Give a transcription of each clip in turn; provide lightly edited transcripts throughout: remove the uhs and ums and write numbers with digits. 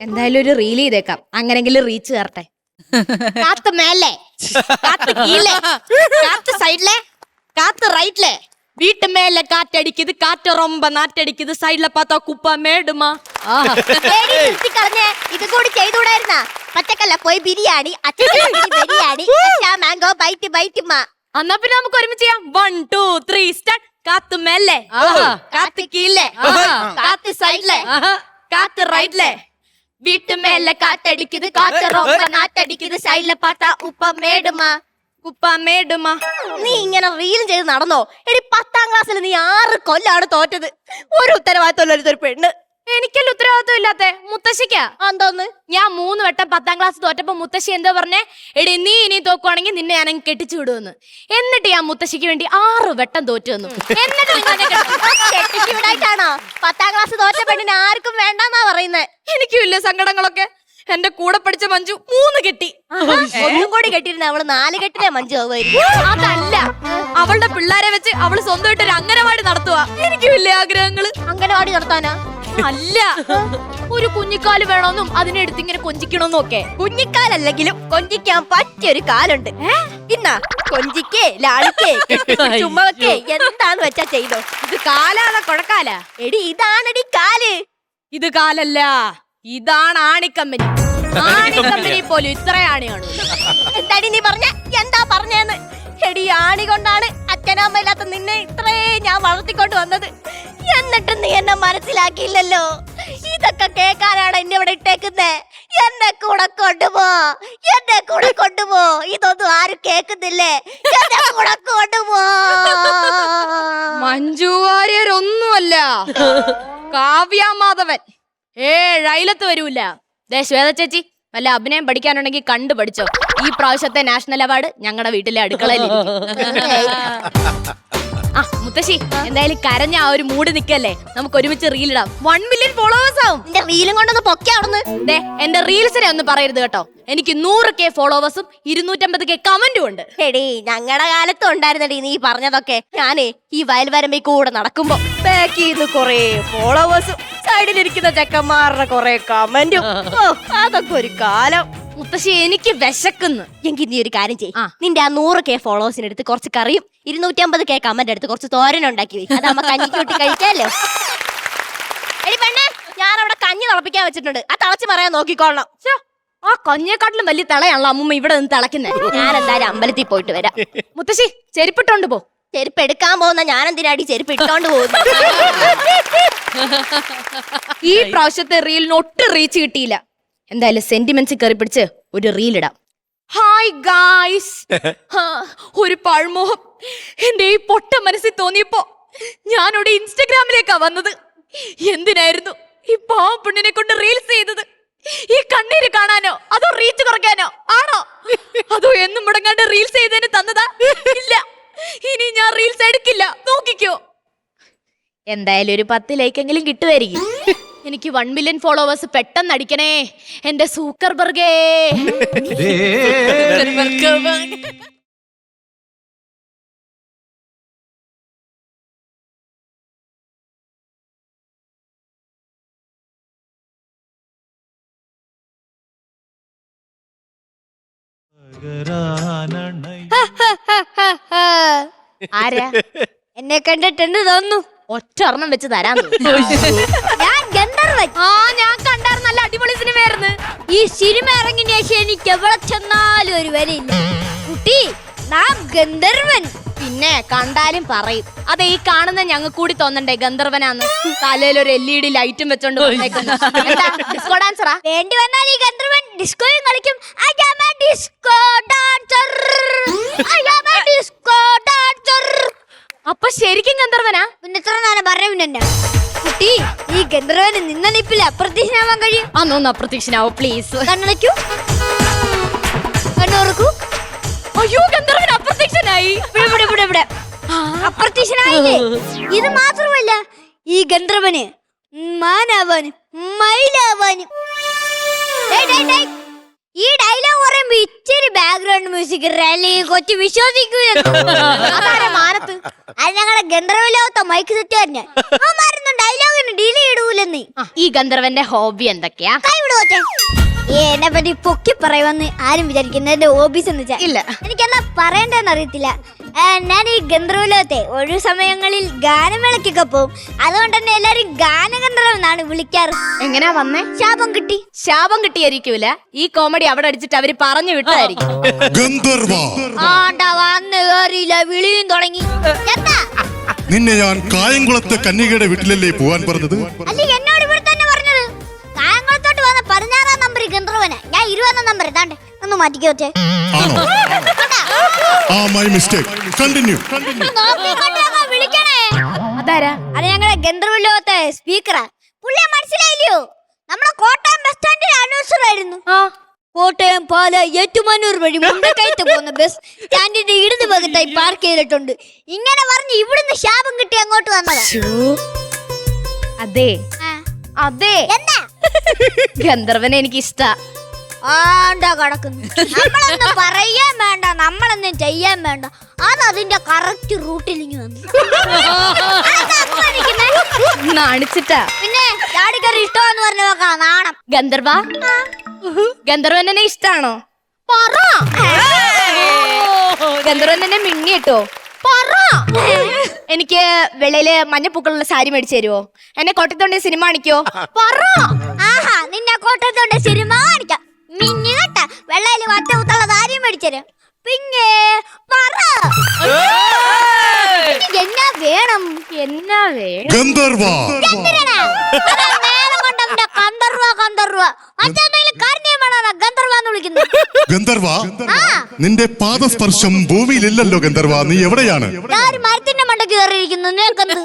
എന്തായാലും ഒരു റീൽ ചെയ്തേക്കാം, അങ്ങനെങ്കിലും റീച്ച് കയറട്ടെ. കാത്ത് മേലെ, കാത്ത് കീഴേ, കാത്ത് സൈഡിലെ, കാത്ത് റൈറ്റിലെ, வீட்டு மேல காத்தடிக்குது, காத்து ரொம்ப நாட்டடிக்குது, സൈഡിലെ பார்த்தா കുപ്പ മേടുമാ. ഇത് കൂടി ചെയ്തുകൂടായിരുന്ന പച്ചക്കല്ല പോയി biryani, biryani, mango bite bite. എന്നാ പിന്നെ നമുക്ക് ഒരുമിച്ച് ചെയ്യാം. 1 2 3 സ്റ്റാർട്ട്. കാത്ത് മേലെ, കാത്ത് കീഴേ, കാത്ത് സൈഡിലെ, കാത്ത് റൈറ്റിലെ, വീட்டு மேல காத்தடிக்குது, காத்து ரொம்ப நாட்டடிக்குது, സൈഡിലെ பார்த்தா ഉപ്പ മേടുമാ, കുപ്പ മേടുമാ. നീ ഇങ്ങനെ റീലും ചെയ്ത് നടന്നോ? എടി 10ാം ക്ലാസ്സിൽ നീ 6 കൊല്ലാണ് തോറ്റത്. ഒരു ഉത്തരവാദിത്തം ഒരു പെണ്ണ്. എനിക്കല്ല ഉത്തരവാദിത്വം ഇല്ലാത്ത മുത്തശ്ശിക്കാ. എന്തോന്ന്? ഞാൻ 3 വട്ടം 10ാം ക്ലാസ് തോറ്റപ്പോ മുത്തശ്ശി എന്താ പറഞ്ഞേ? എടി നീ ഇനി തോക്കുവാണെങ്കിൽ നിന്നെ ഞാൻ കെട്ടിച്ചു വിടുമെന്ന്. എന്നിട്ട് ഞാൻ മുത്തശ്ശിക്ക് വേണ്ടി 6 വട്ടം തോറ്റു വന്നു. എന്നിട്ട് കെട്ടിച്ചു വിടായിട്ടാണോ 10ാം ക്ലാസ് തോറ്റ പെണ്ണിനെ ആർക്കും വേണ്ടെന്നാ പറയുന്നത്? എനിക്കും ഇല്ല സങ്കടങ്ങളൊക്കെ. എന്റെ കൂടെ പഠിച്ച മഞ്ജു 3 കെട്ടി. ഒന്നും കൂടി കെട്ടിരുന്ന അവള് 4 കെട്ടിനെ മഞ്ജു ആവുമായിരുന്നു. അതല്ല, അവളുടെ പിള്ളേരെ വെച്ച് അവള് സ്വന്തമായിട്ട് ഒരു അംഗനവാടി നടത്തുവാ. എനിക്കും ഇല്ലേ ആഗ്രഹങ്ങള്? അംഗനവാടി നടത്താനാ? അല്ല, ഒരു കുഞ്ഞിക്കാല് വേണമെന്നും അതിനെടുത്ത് ഇങ്ങനെ കൊഞ്ചിക്കണമെന്നും ഒക്കെ. കുഞ്ഞിക്കാലല്ലെങ്കിലും കൊഞ്ചിക്കാൻ പറ്റിയൊരു കാലുണ്ട്. ഇന്നാ കൊഞ്ചിക്കേ ലാളിക്കേ ചുമ്മക്കേ എന്താന്ന് വെച്ചാ ചെയ്തോ. ഇത് കാലാണോ കൊഴക്കാല? എടി ഇതാണെടി കാല്. ഇത് കാലല്ല, ഇതാണ് ആണിക്കമ്പനി. ആണിക്കമ്പനി പോലും ഇത്ര ആണിയാണ്. എന്താടി നീ പറഞ്ഞ? എന്താ പറഞ്ഞെന്ന്? എടി ആണി കൊണ്ടാണ് അച്ഛനമ്മയില്ലാത്ത നിന്നെ ഇത്രേ ഞാൻ വളർത്തിക്കൊണ്ട് വന്നത്. എന്നിട്ട് നീ എന്നെ മനസ്സിലാക്കിയില്ലല്ലോ. ഇതൊക്കെ കേൾക്കാനാണ് എന്നെ ഇവിടെ ഇട്ടേക്കുന്നേ. എന്നെ കൂടെ കൊണ്ടുപോ, എന്നെ കൂടെ കൊണ്ടുപോ. ഇതൊന്നും ആരും കേൾക്കുന്നില്ലേ? എന്നെ കൂടെ കൊണ്ടുപോ. മഞ്ജു വാര്യരൊന്നുമല്ല, കാവ്യ മാധവൻ. അയലത്ത് വരൂല. ശ്വേത ചേച്ചി, വല്ല അഭിനയം പഠിക്കാനുണ്ടെങ്കിൽ കണ്ടു പഠിച്ചോ. ഈ പ്രാവശ്യത്തെ നാഷണൽ അവാർഡ് ഞങ്ങളുടെ വീട്ടിലെ അടുക്കളയിൽ. ആ മുത്തശ്ശി, എന്തായാലും കരഞ്ഞ ആ ഒരു മൂഡ് നിക്കല്ലേ, നമുക്ക് ഒരുമിച്ച് റീലിടാം. 1 മില്യൺ ഫോളോവേഴ്സ് ആവും. എന്റെ റീലും കൊണ്ടൊന്ന് പൊക്കെ അവിടുന്ന്. എന്റെ റീൽസിനെ ഒന്നും പറയരുത് കേട്ടോ. എനിക്ക് 100K ഫോളോവേഴ്സും 250K കമന്റും ഉണ്ട്. എടി ഞങ്ങളുടെ കാലത്തും ഉണ്ടായിരുന്നടി നീ പറഞ്ഞതൊക്കെ. ഞാനേ ഈ വയൽ വരമ്പി കൂടെ നടക്കുമ്പോ ബാക്കിന്ന് കൊറേ ഫോളോവേഴ്സും സൈഡിലിരിക്കുന്ന ചെക്കന്മാരുടെ കൊറേ കമന്റും. അതൊക്കെ ഒരു കാലം. മുത്തശ്ശി, എനിക്ക് വിശക്കുന്നു. എങ്കിൽ നീ ഒരു കാര്യം ചെയ്യ്. നിന്റെ ആ 100K ഫോളോവേഴ്സിന് എടുത്ത് കുറച്ച് കറിയും 250K കമന്റ് എടുത്ത് കുറച്ച് തോരൻ ഉണ്ടാക്കി വെക്കും. അത് നമ്മ കഞ്ഞിക്ക് കൂട്ടി കഴിക്കാമല്ലോ. എടി പെണ്ണെ, ഞാൻ അവിടെ കഞ്ഞി തിളപ്പിക്കാൻ വെച്ചിട്ടുണ്ട്. ആ തിളച്ച് പറയാൻ നോക്കിക്കോളണം. ആ കഞ്ഞിയെക്കാട്ടിലും വലിയ തിളയാണല്ലോ അമ്മൂമ്മ ഇവിടെ നിന്ന് തിളക്കുന്നേ. ഞാൻ എന്തായാലും അമ്പലത്തിൽ പോയിട്ട് വരാം. മുത്തശ്ശി, ചെരുപ്പിട്ടോണ്ട് പോ. ചെരുപ്പ് എടുക്കാൻ പോകുന്ന ഞാൻ എന്തിനാടി ചെരുപ്പ് ഇട്ടോണ്ട് പോകുന്നു? ഈ പ്രാവശ്യത്തെ റീലിന് ഒട്ടും റീച്ച് കിട്ടിയില്ല. എന്തായാലും സെന്റിമെന്റ്സ് കയറി പിടിച്ച് ഒരു റീൽ ഇടാം. ഹായ് ഗായ്സ്, ഒരു പഴമോഹം എന്റെ ഈ പൊട്ട മനസ്സിൽ തോന്നിയപ്പോ ഞാനോട് ഇൻസ്റ്റഗ്രാമിലേക്കാ വന്നത്. എന്തിനായിരുന്നു ഈ പാവപ്പെണ്ണിനെ കൊണ്ട് റീൽസ് ചെയ്തത്? ഈ കണ്ണീര് കാണാനോ അതോ റീച്ച് കുറയ്ക്കാനോ ആണോ? അതോ എന്നും മുടങ്ങാണ്ട് റീൽസ് ചെയ്തതിന് തന്നതാ? ഇല്ല, ഇനി ഞാൻ റീൽസ് എടുക്കില്ല, നോക്കിക്കോ. എന്തായാലും ഒരു 10 ലൈക്കെങ്കിലും കിട്ടുമായിരിക്കും. എനിക്ക് 1 മില്യൺ ഫോളോവേഴ്സ് പെട്ടെന്ന് അടിക്കണേ എന്റെ സൂക്കർബർഗേ. ആരാ? എന്നെ കണ്ടിട്ടുണ്ട് തോന്നുന്നു. ഒറ്റ ഒരെണ്ണം വെച്ച് തരാൻ. ഞാൻ ഗന്ധർവൻ. ഞാൻ കണ്ടായിരുന്നു, നല്ല അടിപൊളി സിനിമയായിരുന്നു. ഈ സിനിമ ഇറങ്ങിയ ശേഷം എനിക്ക് എവിടെ ചെന്നാലും ഒരു വിലയില്ല. കുട്ടി, നാം ഗന്ധർവൻ. പിന്നെ കണ്ടാലും പറയും. അതെ, ഈ കാണുന്ന ഞങ്ങൾക്ക് കൂടി തോന്നണ്ടേ ഗന്ധർവനാന്ന്. തലയിൽ ഒരു LED ലൈറ്റും വെച്ചോണ്ട് ഡിസ്കോ ഡാൻസറാ. വേണ്ടി വന്നാൽ ഈ ഗന്ധർവൻ ഡിസ്കോയും കളിക്കും. I am a disco dancer. I am a disco dancer. അപ്പൊ ശരിക്കും ഗന്ധർവനാ? പിന്നെ എത്ര നേരം പറഞ്ഞ കുട്ടി, ഈ ഗന്ധർവന് നിന്ന നിപ്പിൽ അപ്രത്യക്ഷനാവാൻ കഴിയും. അന്നൊന്ന് അപ്രത്യക്ഷനാവോ പ്ലീസ്? കണ്ണടയ്ക്കൂ, കണ്ണുറക്കൂ. അയ്യോ, ഗന്ധർവൻ അപ്രത്യക്ഷനായി. ഇവിടെ അപ്രത്യക്ഷനായില്ലേ? ഇത് മാത്രമല്ല, ഈ ഗന്ധർവന് മാനാവാനും മയിലാവാനും. ഈ ഡയലോഗ് പറയുമ്പോ ഇച്ചിരി ബാക്ക്ഗ്രൗണ്ട് മ്യൂസിക് കൊച്ചു വിശ്വസിക്കൂല. മാനത്ത് അത് ഞങ്ങളുടെ ഗന്ധർവലോകത്തെ മൈക്ക് സെറ്റ് തന്നെ ഡയലോഗിന് ഡീലേ ഇടൂലെന്ന്. ഈ ഗന്ധർവന്റെ ഹോബി എന്തൊക്കെയാ? കൈവിടുവോട്ടെ. എന്നെ പറ്റി പൊക്കി പറയുമെന്ന് ആരും വിചാരിക്കുന്നത് എന്റെ ഹോബീസ് എന്ന് വെച്ചാൽ ഇല്ല. എനിക്കെന്താ പറയണ്ടെന്ന് അറിയത്തില്ല. ഞാൻ ഈ ഗന്ധർവലോകത്തെ ഒഴിവു സമയങ്ങളിൽ ഗാനമേളക്കൊക്കെ പോവും. അതുകൊണ്ട് തന്നെ എല്ലാരും ഗാനഗന്ധർവൻ എന്നാണ് വിളിക്കാറ്. എങ്ങനെയാ വന്നേ? ശാപം കിട്ടി. ശാപം കിട്ടിയായിരിക്കൂല, ഈ കോമഡി അവിടെ അടിച്ചിട്ട് അവര് പറഞ്ഞു വിട്ടായിരിക്കും. ആണ്ടാ വന്ന് കേറിയില്ല, വിളിയും തുടങ്ങി. എന്താ നിന്നെ ഞാൻ കായംകുളത്തെ കന്യകയുടെ വീട്ടിലല്ലേ പോവാൻ പറഞ്ഞത്? അല്ല, എന്നോട് ഇവിടെ തന്നെ പറഞ്ഞത്. കായംകുളത്തോട്ട് വന്ന 16 നമ്പർ ഗന്ധർവന, ഞാൻ 20 നമ്പർ. താണ്ടെ ഒന്ന് മാറ്റിക്കോട്ടെ. വിളിക്കണേ. അതാരാ? അത് ഞങ്ങളുടെ ഗന്ധർവലോകത്തെ സ്പീക്കറാ. പുള്ളിയെ മനസ്സിലായില്ലയോ? നമ്മുടെ കോട്ടയം ബസ് സ്റ്റാൻഡിൽ അനൗൺസർ ആയിരുന്നു. കോട്ടയം പാല ഏറ്റുമാനൂർ വഴി മുണ്ടക്കയത്ത് പോകുന്ന ബസ് സ്റ്റാൻഡിന്റെ ഇടത് ഭാഗത്തായി പാർക്ക് ചെയ്തിട്ടുണ്ട്. ഇങ്ങനെ പറഞ്ഞ് ഇവിടുന്ന് ശാപം കിട്ടി അങ്ങോട്ട് വന്നതാ. അതെ അതെ, എന്താ ഗന്ധർവനെ എനിക്ക് ഇഷ്ടാ. ആണ്ടാ കിടക്കുന്നു. നമ്മളൊന്നും പറയാൻ വേണ്ട, നമ്മളൊന്നും ചെയ്യാൻ വേണ്ട. അത് അതിന്റെ കറക്റ്റ് റൂട്ടിൽ ഇങ്ങ് വന്നു. നാണിച്ചിട്ടാ. പിന്നെ ചാടിക്കറി ഇഷ്ടമെന്ന് പറഞ്ഞു നോക്കാം. നാണം. ഗന്ധർവ, ഗന്ധർവനെ ഇഷ്ടാണോ? പറ. ഗന്ധർവൻ എന്നെ മിന്നി കേട്ടോ. പറ. എനിക്ക് വെള്ളയില് മഞ്ഞപ്പൂക്കളുള്ള സാരി മേടിച്ചു തരുവോ? എന്നെ കോട്ടയത്തോണ്ട് സിനിമ കാണിക്കോ? പറ. ആഹാ, നിന്നെ കോട്ടയത്തോണ്ട് സിനിമ കാണിക്കാം. മിന്നി കേട്ട വെള്ളയില് വറ്റമുത്തുള്ള സാരി മേടിച്ചരും. പിന്നെ പറ, എന്നാ വേണം? എന്നാ വേണം? ഗന്ധർവ. ചന്ദ്രനാ? അതാ നേരം കൊണ്ടവന്റെ ഗന്ധർവ ഗന്ധർവ. മറ്റെന്തെങ്കിലും കാര്യം വേണോ ഗന്ധർവ എന്ന് വിളിക്കുന്നത്? ഗന്ധർവ, നിന്റെ പാദസ്പർശം ഭൂമിയിലില്ലല്ലോ ഗന്ധർവ, നീ എവിടെയാണ്? ഒരു മരത്തിന്റെ മണ്ടക്ക് കയറിയിരിക്കുന്നു. നിനക്കെന്ത്?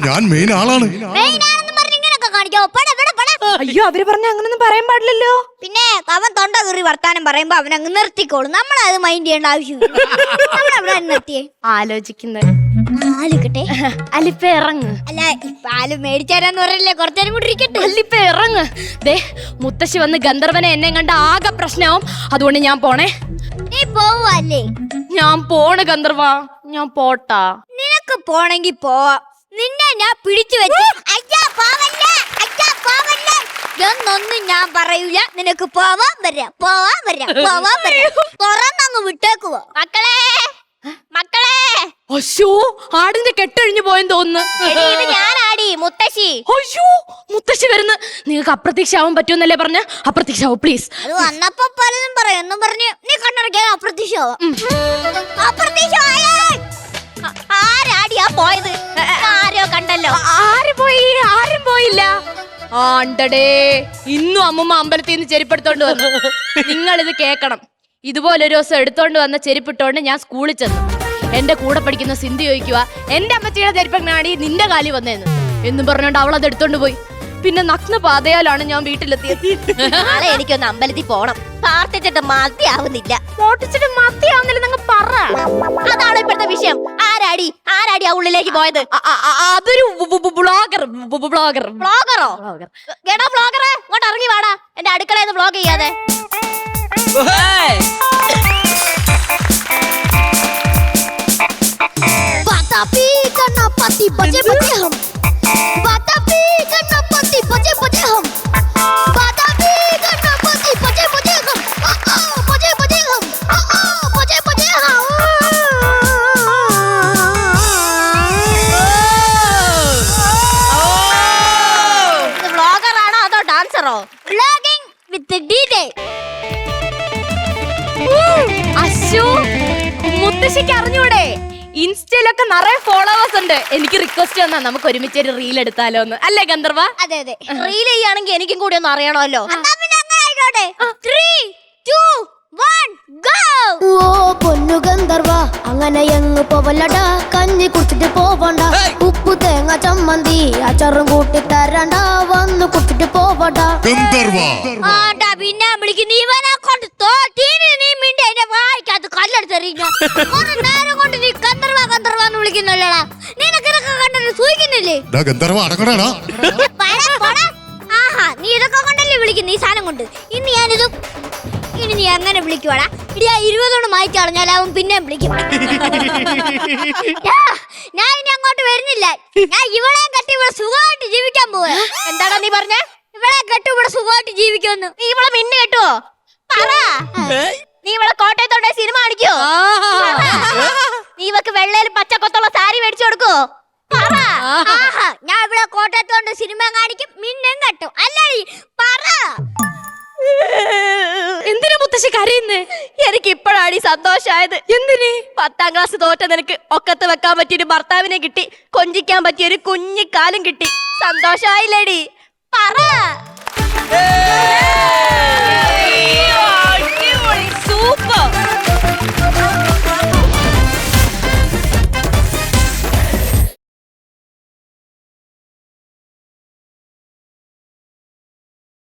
ഞാൻ മെയിൻ ആളാണ്. മെയിനാണെന്ന് പറഞ്ഞ് ഇങ്ങനൊക്കെ കാണിക്കാവോ? അയ്യോ, അവര് പറഞ്ഞ അങ്ങനൊന്നും പറയാൻ പാടില്ലല്ലോ. പിന്നെ അവൻ തൊണ്ട കീറി വർത്താനം പറയുമ്പോ അവൻ അങ്ങ് നിർത്തിക്കോളും. നമ്മളത് മൈൻഡ് ചെയ്യേണ്ട ആവശ്യമില്ല. നമ്മളെവിടെ നിർത്തിയേ? ആലോചിക്കുന്നത്. ആലിക്കട്ടെ. അല്ലിപ്പ ഇറങ്ങ്. അല്ല, പാല് മേടിച്ചാരാന്ന് പറയല്ലേ, കുറച്ചേരം കൂടി ഇരിക്കട്ടെ. അല്ലിപ്പ ഇറങ്ങ്. ദേ, മുത്തശ്ശി വന്ന് ഗന്ധർവനെ എന്നെ കണ്ട ആകെ പ്രശ്നമാവും. അതുകൊണ്ട് ഞാൻ പോണേ. നീ പോവല്ലേ? ഞാൻ പോണ് ഗന്ധർവ, ഞാൻ പോട്ടാ. നിനക്ക് പോണെങ്കി പോവാം. നിന്നെ ഞാൻ പിടിച്ചു വെച്ച് അയ്യാ പോവല്ലേ, അയ്യാ പോവല്ലേ എന്നൊന്നും ഞാൻ പറയൂല. നിനക്ക് പോവാൻ വരാം, പോവാൻ വരാം, പോവാൻ വരാം. തുറന്നങ്ങ് വിട്ടേക്കുവോ? മക്കളെ, മക്കളെ. അയ്യോ, ആടിന്റെ കെട്ടഴിഞ്ഞു പോയെന്ന് തോന്നുന്നു. ഇത് ഞാനാടി മുത്തശ്ശി. അയ്യോ, മുത്തശ്ശി വരുന്നു. നിങ്ങൾക്ക് അപ്രത്യക്ഷാവാൻ പറ്റുമെന്നല്ലേ പറഞ്ഞ? അപ്രത്യക്ഷാവോ പ്ലീസ്. അത് വന്നപ്പോ പലതും പറയാം എന്നും പറഞ്ഞ് നീ കണ്ണടക്കാൻ അപ്രത്യക്ഷാവാ. അപ്രത്യക്ഷമായേ. ആരാടിയാ പോയത്? ആരോ കണ്ടല്ലോ. ആര് പോയി? ആരും പോയില്ല. ആണ്ടടേ, ഇന്നും അമ്മമ്മ അമ്പലത്തിൽ നിന്ന് ചെരുപ്പെടുത്തോണ്ട് വന്നു. നിങ്ങൾ ഇത് കേക്കണം. ഇതുപോലെ ഒരു ദിവസം എടുത്തോണ്ട് വന്ന ചെരുപ്പിട്ടോണ്ട് ഞാൻ സ്കൂളിൽ ചെന്നു. എന്റെ കൂടെ പഠിക്കുന്ന സിന്ധു ചോദിക്കുക, എന്റെ അമ്മച്ചിയുടെ ചെരുപ്പനാടി നിന്റെ കാലി വന്നേന്ന് എന്നും പറഞ്ഞോണ്ട് അവൾ അത് എടുത്തോണ്ട് പോയി. പിന്നെ നഗ്ന പാതയാലാണ് ഞാൻ വീട്ടിലെത്തിയത്. നാളെ എനിക്കൊന്ന് അമ്പലത്തിൽ പോണം. പ്രാർത്ഥിച്ചിട്ട് മതിയാവുന്നില്ല. മോട്ടിച്ചിട്ട് മതിയാവുന്നില്ല നിങ്ങൾ പറ. അതാണ് ഇപ്പോഴത്തെ വിഷയം. ആരാടി ആ ഉള്ളിലേക്ക് പോയത്? അതൊരു ബ്ലോഗർ. ബ്ലോഗർ. ബ്ലോഗറോ? എടാ ബ്ലോഗറെ, ഇങ്ങോട്ട് ഇറങ്ങി വാടാ. എന്റെ അടുക്കളയിൽ നിന്ന് ബ്ലോഗ് ചെയ്യാതെ. ബ്ലോഗറാണോ അതോ ഡാൻസറോ? ബ്ലോഗിംഗ് വിത്ത് ഡിജെ. അശ്ശോ, മുത്തശ്ശിക്ക് അറിഞ്ഞൂടെ? ഇൻസ്റ്റയിലൊക്കെ നിറയെ ഫോളോവേഴ്സ് ഉണ്ട്. എനിക്ക് റിക്വസ്റ്റ് വന്നാ നമുക്ക് ഒരുമിച്ച് ഒരു റീൽ എടുത്താലോ എന്ന്. അല്ലേ ഗന്ധർവ? അതെ അതെ, റീൽ ചെയ്യുകയാണെങ്കിൽ എനിക്കും കൂടി ഒന്ന് അറിയണമല്ലോ. 3, 2, 1 go. ഓ പൊന്നു ഗന്ധർവ, അങ്ങനെ എങ്ങ് പോവല്ലടാ. കഞ്ഞി കുടിച്ചിട്ട് പോവണ്ട. ഉപ്പു തേങ്ങ ചമ്മന്തി അച്ചാറും കൂട്ടി തരണ്ട. വന്ന് കുടിച്ചിട്ട് പോവണ്ട. ആണ്ടാ പിന്നെ വിളിക്കുന്ന ഇവനെ കൊണ്ട് തോറ്റീന്. നീ മിണ്ടി എന്റെ വായിക്കകത്ത് കല്ലെടുത്തെറിഞ്ഞ നേരം കൊണ്ട് നീ ഗന്ധർവ ഗന്ധർവ എന്ന് വിളിക്കുന്നല്ലോടാ. നിനക്കിതൊക്കെ കണ്ടിട്ട് സൂഹിക്കുന്നില്ലേ? ആഹാ, നീ ഇതൊക്കെ കൊണ്ടല്ലേ വിളിക്കുന്നു ഈ സാധനം കൊണ്ട്. ഇനി നീ അങ്ങനെ വിളിക്കുവാടാ. ഇടിയാ 20 മായിച്ചാണ് ഞാൻ അവൻ പിന്നെ വിളിക്കും. ഞാൻ ഇനി അങ്ങോട്ട് വരുന്നില്ല. ഞാൻ ഇവളെ കെട്ടി ഇവിടെ സുഖമായിട്ട് ജീവിക്കാൻ പോവാ. എന്താടാ നീ പറഞ്ഞേ? ഇവളെ കെട്ടി ഇവിടെ സുഖമായിട്ട് ജീവിക്കുമെന്ന്. നീ ഇവളെ മിന്നു കെട്ടുവോ? പറ. നീ ഇവളെ കോട്ടയത്തോടെ സിനിമ കാണിക്കോ? നീ ഇവക്ക് വെള്ളയിൽ പച്ചക്കൊത്തുള്ള സാരി മേടിച്ചു കൊടുക്കോ? പറ. ആഹാ, ഞാൻ ഇവിടെ കോട്ടയത്തോണ്ട് സിനിമ കാണിക്കും, മിന്നും കെട്ടും. അല്ലേ പറ. എന്തിനാ മുത്തശ്ശി കരയുന്നേ? എനിക്ക് ഇപ്പോഴാണ് ഈ സന്തോഷായത്. എന്തിന്? 10ാം ക്ലാസ് തോറ്റ നിനക്ക് ഒക്കത്ത് വെക്കാൻ പറ്റിയൊരു ഭർത്താവിനെ കിട്ടി, കൊഞ്ചിക്കാൻ പറ്റിയൊരു കുഞ്ഞിക്കാലും കിട്ടി. സന്തോഷായില്ലേടി? പറ.